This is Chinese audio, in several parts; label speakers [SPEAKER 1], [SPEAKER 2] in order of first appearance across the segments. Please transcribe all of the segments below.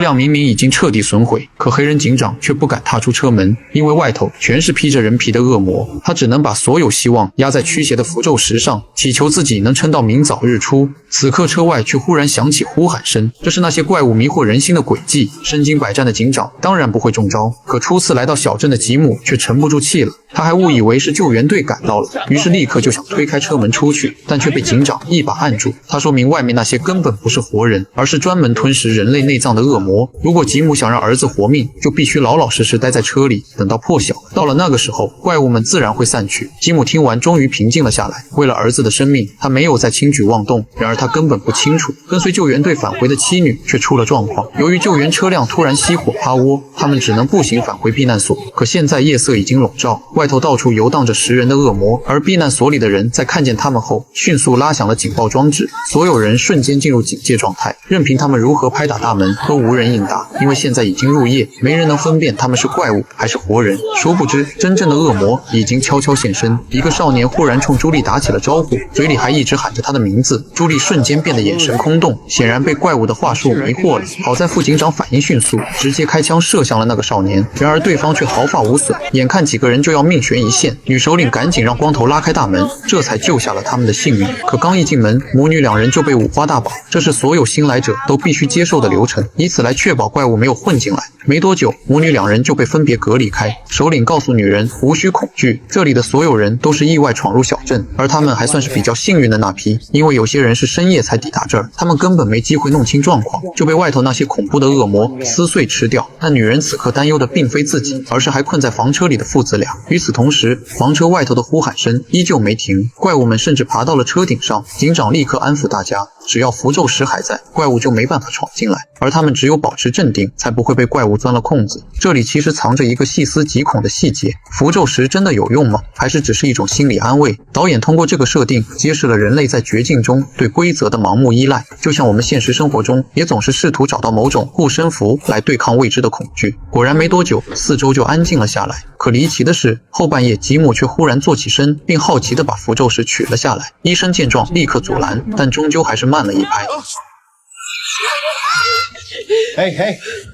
[SPEAKER 1] 辆明明已经彻底损毁，可黑人警长却不敢踏出车门，因为外头全是披着人皮的恶魔。他只能把所有希望压在驱邪的符咒石上，祈求自己能撑到明早日出。此刻车外却忽然响起呼喊声，这是那些怪物迷惑人心的诡计。身经百战的警长当然不会中招，可初次来到小镇的吉姆却沉不住气了。他还误以为是救援队赶到了，于是立刻就想推开车门出去，但却被警长一把按住。他说明外面那些根本不是活人，而是专门吞食人类内脏的恶魔。如果吉姆想让儿子活命，就必须老老实实待在车里，等到破晓。到了那个时候，怪物们自然会散去。吉姆听完终于平静了下来，为了儿子的生命，他没有再轻举妄动。然而他根本不清楚，跟随救援队返回的妻女却出了状况。由于救援车辆突然熄火趴窝，他们只能步行返回避难所。可现在夜色已经笼罩，外头到处游荡着食人的恶魔，而避难所里的人在看见他们后，迅速拉响了警报装置，所有人瞬间进入警戒状态，任凭他们如何拍打大门，都无人应答。因为现在已经入夜，没人能分辨他们是怪物还是活人。殊不知，真正的恶魔已经悄悄现身。一个少年忽然冲朱莉打起了招呼，嘴里还一直喊着他的名字。朱莉瞬间变得眼神空洞，显然被怪物的话术迷惑了。好在副警长反应迅速，直接开枪射向了那个少年，然而对方却毫发无损。眼看几个人就要命悬一线，女首领赶紧让光头拉开大门，这才救下了他们的性命。可刚一进门，母女两人就被五花大绑，这是所有新来者都必须接受的流程，以此来确保怪物没有混进来。没多久，母女两人就被分别隔离开。首领告诉女人无需恐惧，这里的所有人都是意外闯入小镇，而他们还算是比较幸运的那批，因为有些人是深夜才抵达这儿，他们根本没机会弄清状况，就被外头那些恐怖的恶魔撕碎吃掉。但女人此刻担忧的并非自己，而是还困在房车里的父子俩。与此同时，房车外头的呼喊声依旧没停，怪物们甚至爬到了车顶上。警长立刻安抚大家，只要符咒石还在，怪物就没办法闯进来，而他们只有保持镇定，才不会被怪物钻了空子。这里其实藏着一个细思极恐的细节，符咒石真的有用吗？还是只是一种心理安慰？导演通过这个设定揭示了人类在绝境中对规则的盲目依赖，就像我们现实生活中也总是试图找到某种护身符来对抗未知的恐惧。果然没多久，四周就安静了下来。可离奇的是，后半夜吉姆却忽然坐起身，并好奇地把符咒石取了下来。医生见状立刻阻拦，但终究还是慢了一拍。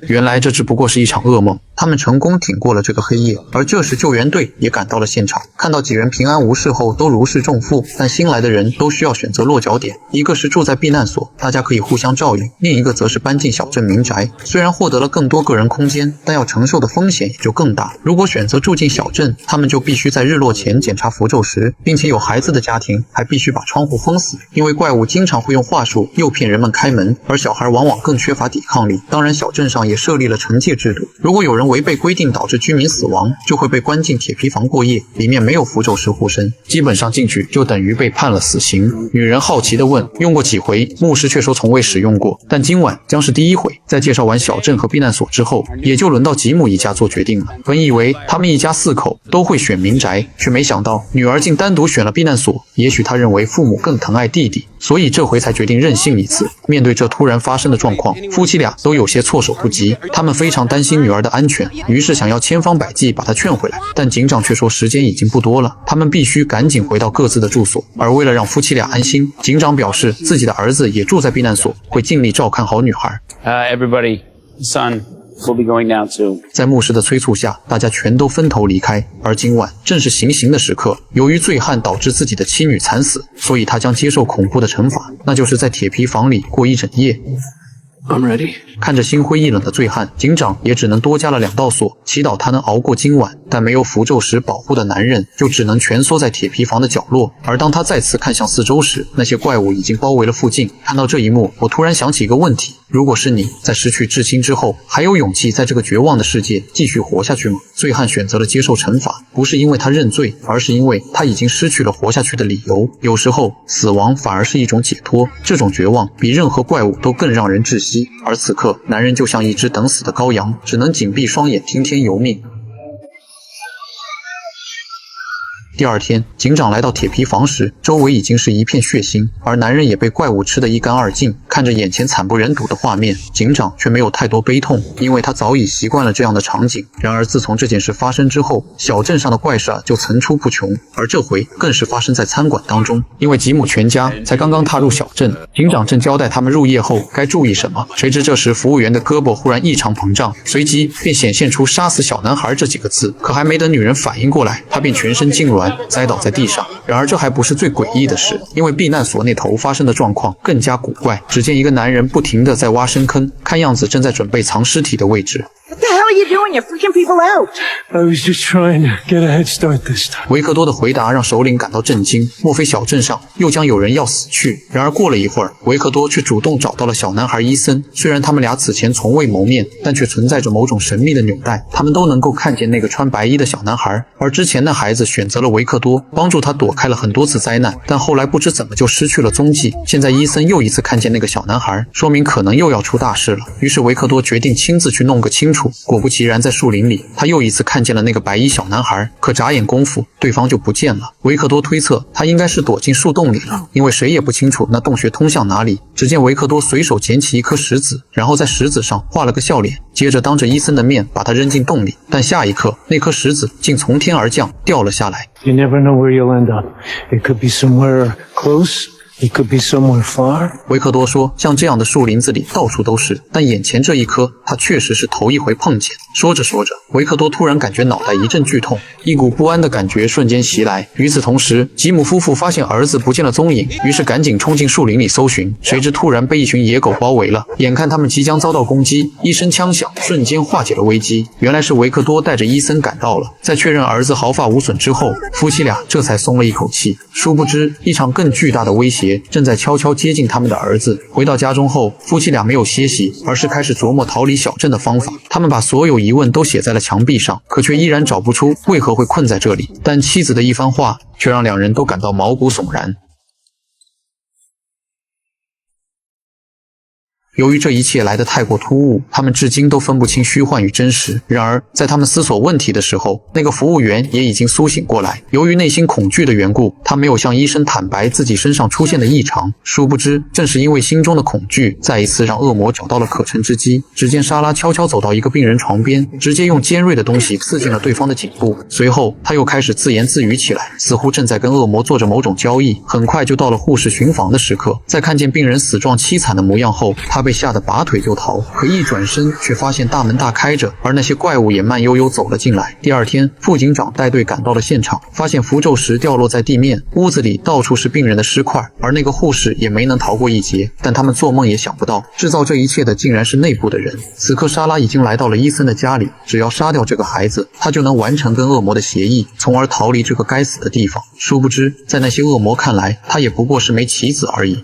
[SPEAKER 1] 原来这只不过是一场噩梦，他们成功挺过了这个黑夜。而这时救援队也赶到了现场，看到几人平安无事后都如释重负，但新来的人都需要选择落脚点，一个是住在避难所，大家可以互相照应，另一个则是搬进小镇民宅。虽然获得了更多个人空间，但要承受的风险也就更大。如果选择住进小镇，他们就必须在日落前检查符咒石，并且有孩子的家庭还必须把窗户封死，因为怪物经常会用话术诱骗人们开门，而小孩往往更缺乏抵抗力。当然小镇上也设立了惩戒制度，如果有人违背规定导致居民死亡，就会被关进铁皮房过夜，里面没有符咒石护身，基本上进去就等于被判了死刑。女人好奇地问，用过几回？牧师却说从未使用过，但今晚将是第一回。在介绍完小镇和避难所之后，也就轮到吉姆一家做决定了。本以为他们一家4口都会选民宅，却没想到女儿竟单独选了避难所。也许他认为父母更疼爱弟弟，所以这回才决定任性一次。面对这突然发生的状况，夫妻俩都有些措手不及，他们非常担心女儿的安全，于是想要千方百计把她劝回来，但警长却说时间已经不多了，他们必须赶紧回到各自的住所。而为了让夫妻俩安心，警长表示自己的儿子也住在避难所，会尽力照看好女孩。
[SPEAKER 2] Everybody, son, we'll be going down soon.
[SPEAKER 1] 在牧师的催促下，大家全都分头离开。而今晚正是行刑的时刻，由于醉汉导致自己的妻女惨死，所以他将接受恐怖的惩罚，那就是在铁皮房里过一整夜。
[SPEAKER 3] I'm ready.
[SPEAKER 1] 看着心灰意冷的醉汉，警长也只能多加了2道锁，祈祷他能熬过今晚。但没有符咒石保护的男人就只能蜷缩在铁皮房的角落。而当他再次看向四周时，那些怪物已经包围了附近。看到这一幕，我突然想起一个问题，如果是你，在失去至亲之后，还有勇气在这个绝望的世界继续活下去吗？醉汉选择了接受惩罚，不是因为他认罪，而是因为他已经失去了活下去的理由。有时候死亡反而是一种解脱，这种绝望比任何怪物都更让人窒息。而此刻，男人就像一只等死的羔羊，只能紧闭双眼听天由命。第二天，警长来到铁皮房时，周围已经是一片血腥，而男人也被怪物吃得一干二净。看着眼前惨不忍睹的画面，警长却没有太多悲痛，因为他早已习惯了这样的场景。然而自从这件事发生之后，小镇上的怪事就层出不穷，而这回更是发生在餐馆当中。因为吉姆全家才刚刚踏入小镇，警长正交代他们入夜后该注意什么，谁知这时服务员的胳膊忽然异常膨胀，随即便显现出杀死小男孩这几个字。可还没等女人反应过来，他便全身痉挛栽倒在地上。然而这还不是最诡异的事，因为避难所那头发生的状况更加古怪。只见一个男人不停地在挖深坑，看样子正在准备藏尸体的位置。
[SPEAKER 3] What the hell are you doing? You're freaking people out.
[SPEAKER 4] I was just trying to get a head start this time.
[SPEAKER 1] 维克多的回答让首领感到震惊，莫非小镇上又将有人要死去？然而过了一会儿，维克多却主动找到了小男孩伊森。虽然他们俩此前从未谋面，但却存在着某种神秘的纽带，他们都能够看见那个穿白衣的小男孩。而之前那孩子选择了维克多，帮助他躲开了很多次灾难，但后来不知怎么就失去了踪迹。现在伊森又一次看见那个小男孩，说明可能又要出大事了。于是维克多决定亲自去弄个清楚。果不其然，在树林里，他又一次看见了那个白衣小男孩，可眨眼功夫，对方就不见了。维克多推测，他应该是躲进树洞里了，因为谁也不清楚那洞穴通向哪里。只见维克多随手捡起一颗石子，然后在石子上画了个笑脸，接着当着伊森的面把它扔进洞里。但下一刻，那颗石子竟从天而降，掉了下来。
[SPEAKER 4] You never know where you'll end up. It could be somewhere close. It could be somewhere far.
[SPEAKER 1] 维克多说，像这样的树林子里到处都是，但眼前这一颗，他确实是头一回碰见。说着说着，维克多突然感觉脑袋一阵剧痛，一股不安的感觉瞬间袭来。与此同时，吉姆夫妇发现儿子不见了踪影，于是赶紧冲进树林里搜寻，谁知突然被一群野狗包围了。眼看他们即将遭到攻击，一声枪响瞬间化解了危机。原来是维克多带着伊森赶到了。在确认儿子毫发无损之后，夫妻俩这才松了一口气。殊不知，一场更巨大的威胁正在悄悄接近他们的儿子。回到家中后，夫妻俩没有歇息，而是开始琢磨逃离小镇的方法。他们把所有疑问都写在了墙壁上，可却依然找不出为何会困在这里。但妻子的一番话却让两人都感到毛骨悚然。由于这一切来得太过突兀，他们至今都分不清虚幻与真实。然而，在他们思索问题的时候，那个服务员也已经苏醒过来。由于内心恐惧的缘故，他没有向医生坦白自己身上出现的异常。殊不知，正是因为心中的恐惧，再一次让恶魔找到了可乘之机。只见莎拉悄悄走到一个病人床边，直接用尖锐的东西刺进了对方的颈部。随后，他又开始自言自语起来，似乎正在跟恶魔做着某种交易。很快就到了护士巡房的时刻，在看见病人死状凄惨的模样后，他被吓得拔腿就逃，可一转身却发现大门大开着，而那些怪物也慢悠悠走了进来。第二天，副警长带队赶到了现场，发现符咒石掉落在地面，屋子里到处是病人的尸块，而那个护士也没能逃过一劫。但他们做梦也想不到，制造这一切的竟然是内部的人。此刻莎拉已经来到了伊森的家里，只要杀掉这个孩子，他就能完成跟恶魔的协议，从而逃离这个该死的地方。殊不知，在那些恶魔看来，他也不过是枚棋子而已。